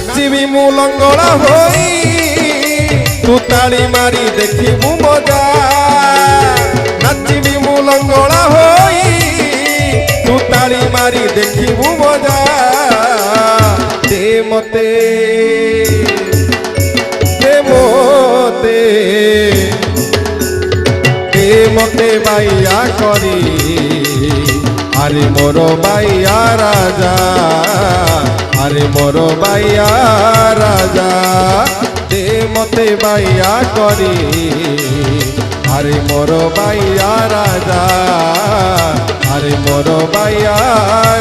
नाचिबी मु लंगड़ा होई तू ताली मारी देखिबू मजा नाचिबी मु लंगड़ा होई तू ताली मारी देखिबू मजा दे मते दे मते दे मते बाइया करी अरे मोर बाइया राजा अरे मोर बाइया राजा दे मते बाइया करी अरे मोर बाइया राजा अरे मोर बाइया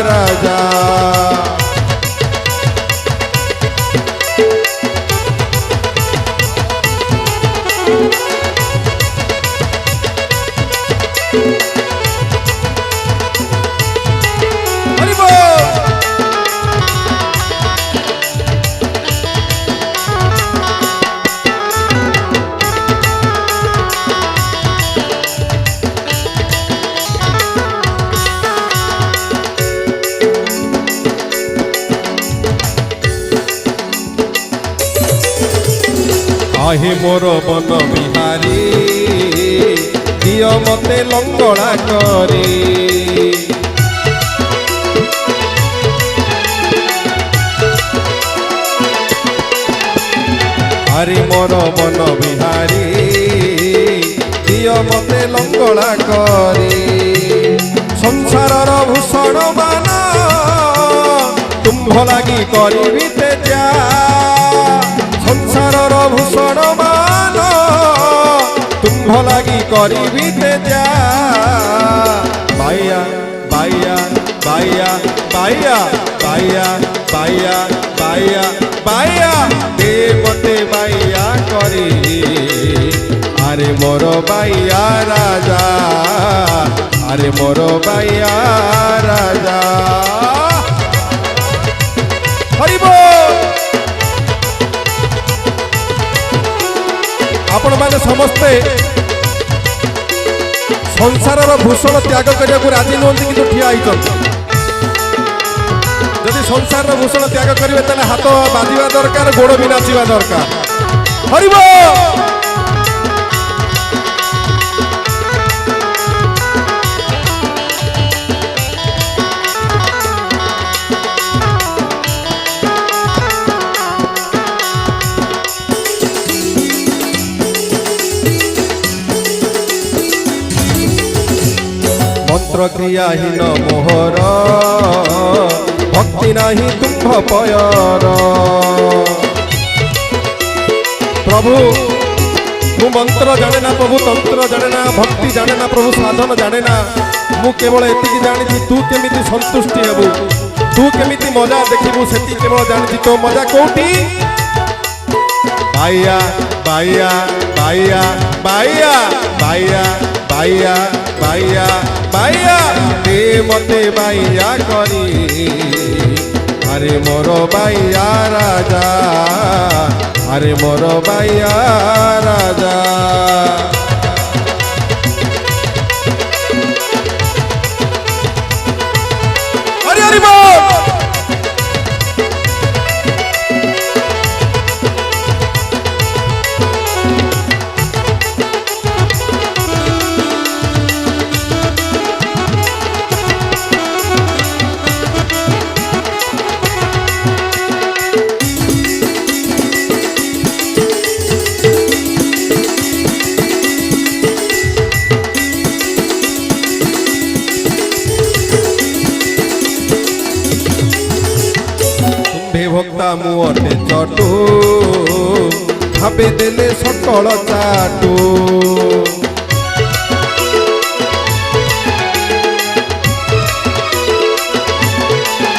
राजा आहे मोर बन बिहारी दिय मते लंगड़ा करी अरे मोर बन बिहारी दिय मते लंगड़ा करी संसारर भूषण मान तुम्भ लागी करी तेजा संसारर भूषण मान तुम्भ लागी करी तेजा बाइया बाइया बाइया बाइया बाइया बाइया बाइया बाइया दे मते बाइया करी अरे मोर बाइया राजा अरे मोर बाइया राजा हरि बोल आपण माने समस्ते संसारर भूषण त्याग करिया को राजी नहंती किंतु ठिया आइछन जदि संसारर भूषण त्याग करिवे तने हाथ बाजिबा दरकार गोड़ भी नाचिबा दरकार हरि बोल मंत्र क्रियाहीन मोहर भक्ति नाही तुम्भ पयर प्रभु मु मंत्र जाने ना प्रभु तंत्र जाने ना भक्ति जाने ना प्रभु साधन जाने ना मु केवल एतिकी जानी तू केमिति संतुष्टि हेबु तू केमिति मजा देखिबु सेति केवल जानी तो मजा कोठी बाइया बाइया बाइया बाइया बाइया बाइया बाइया बाइया दे मते बाइया करी अरे मोर बाइया राजा अरे मोर बाइया राजा हरि हरि बोल भक्ता मुटे चटू भावे देले सकल चाटू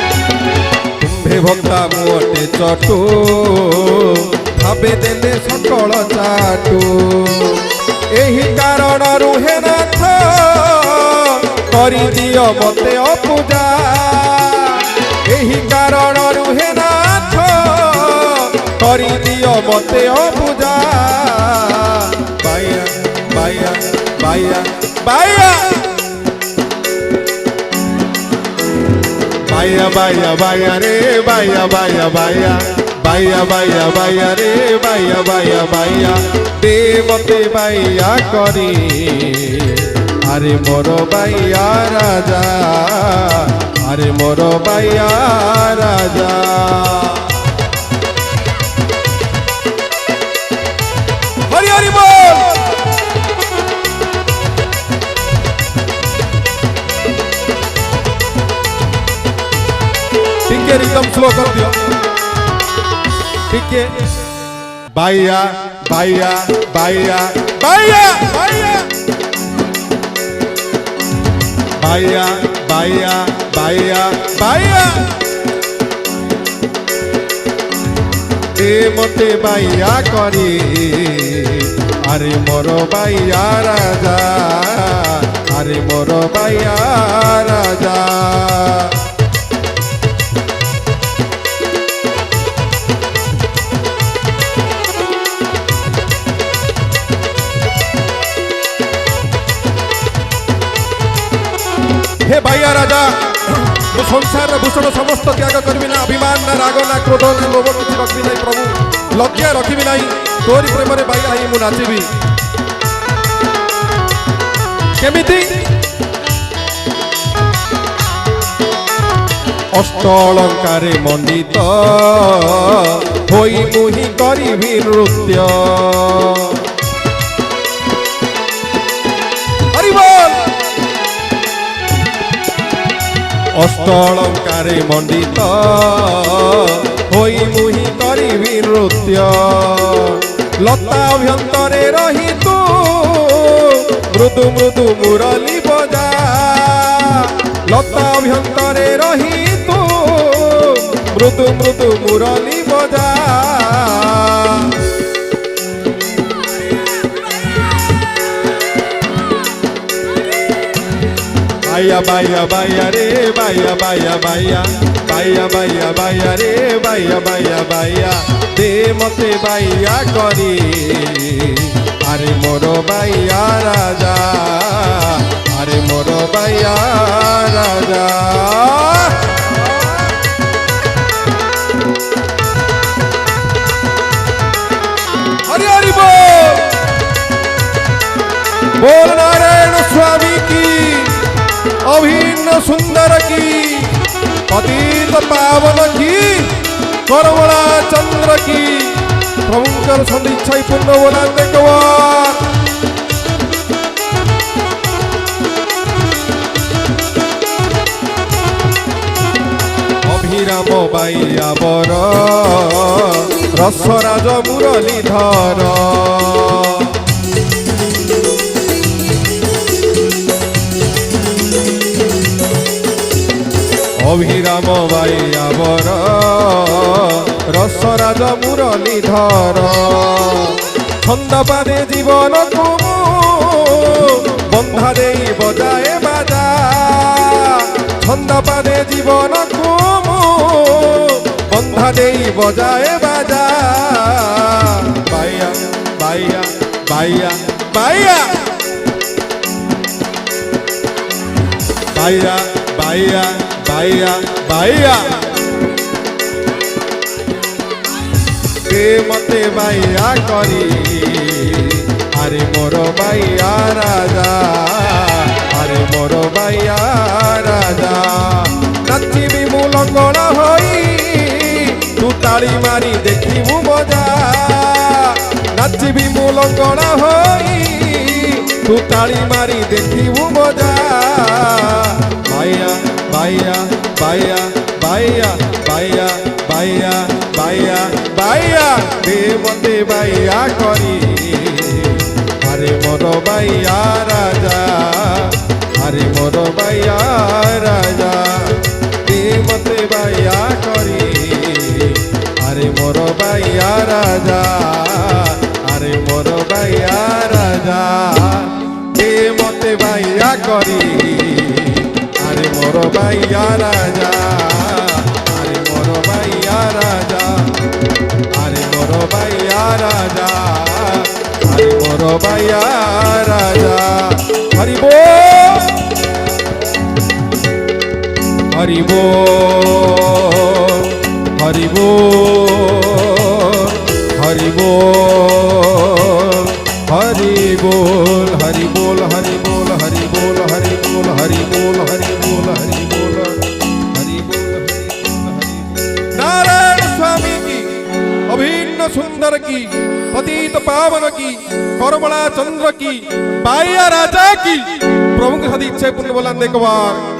तुम्भे भक्ता मुटे चटू भावे देले सकल चाटू एही कारण रुहे नाथ करी दियो मते अपूजा एही कारण रुहे नाथ करी दियो मते अपूजा बाइया बाइया बाइया बाइया बाइया बाइया बाइया रे बाइया बाइया बाइया বাইয়া বাইয়া বাইয়া রে বাইয়া বাইয়া বাইয়া দে মতে বাইয়া করি আরে মোর বাইয়া রাজা আরে মোর বাইয়া রাজা হরি হরি বল টিকে রিদম স্লো কর দিও টিকে বাইয়া বাইয়া বাইয়া বাইয়া বাইয়া বাইয়া বাইয়া বাইয়া বাইয়া এ মতে বাইয়া করি আরে মোর বাইয়া রাজা আরে মোর বাইয়া রাজা हे भाइया राजा मु संसार भूषण समस्त त्याग करबी ना अभिमान ना राग ना क्रोध ना लोभ किसी रखबी नहीं प्रभु लज्जा रखबी नहीं तोरी प्रेम रे भाइया ही मु नाचबी केमिति अष्टलंकारे मंडित होई मुहि करिबी नृत्य हरि बोल अष्टलंकारे मंडित होई मुहि करिबी नृत्य लता अभ्यंतरे रही तू मृदु मृदु मुरली बजा लता अभ्यंतरे रही तू मृदु मृदु मुरली बजा बाया बाया बाया रे बाया बाया बाया बाया बाया बाया रे बाया बाया बाया दे मते बाया करी अरे मोर बाया राजा अरे मोर बाया राजा हरि हरि बोल बोल नारायण स्वामी की अभिन्न सुंदर की पतित पावन की करवड़ा चंद्र की प्रभुंकर सदिच्छा पूर्ण बोला देखवार अभिराम बाइया बर रसराज मुरलीधर अभिराम बाइया बर रसराज मुरलीधर छंद पादे जीवन को बंधा दे बजाए बाजा छंद पादे जीवन को बंधा दे बजाए बाजा बाइया बाइया बाइया बाइया बाइया बाइया बाइया बाइया के मते बाइया करी अरे मोर बाइया राजा अरे मोर बाइया राजा नाचिबी मु लंगड़ा होई तू ताली मारी देखिबू मजा नाचिबी मु लंगड़ा होई तू ताली मारी देखिबू मजा बाइया बाइया बाइया बाइया बाइया बाइया बाइया बाइया दे मते बाइया करी अरे मोर बाइया राजा अरे मोर बाइया राजा दे मते बाइया करी अरे मोर बाइया राजा अरे मोर बाइया राजा दे मते बाइया करी अरे मोर बाइया राजा अरे मोर बाइया राजा अरे मोर बाइया राजा अरे मोर बाइया राजा हरि बोल हरि बोल हरि बोल बोल हरि बोल हरि बोल हरि बोल हरि बोल हरि बोल हरि बोल हरि बोल हरि बोल नारायण स्वामी की अभिन्न सुंदर की पतित पावन की करमला चंद्र की बाया राजा की प्रभु के साथ इच्छा पूर्ण बोला एक बार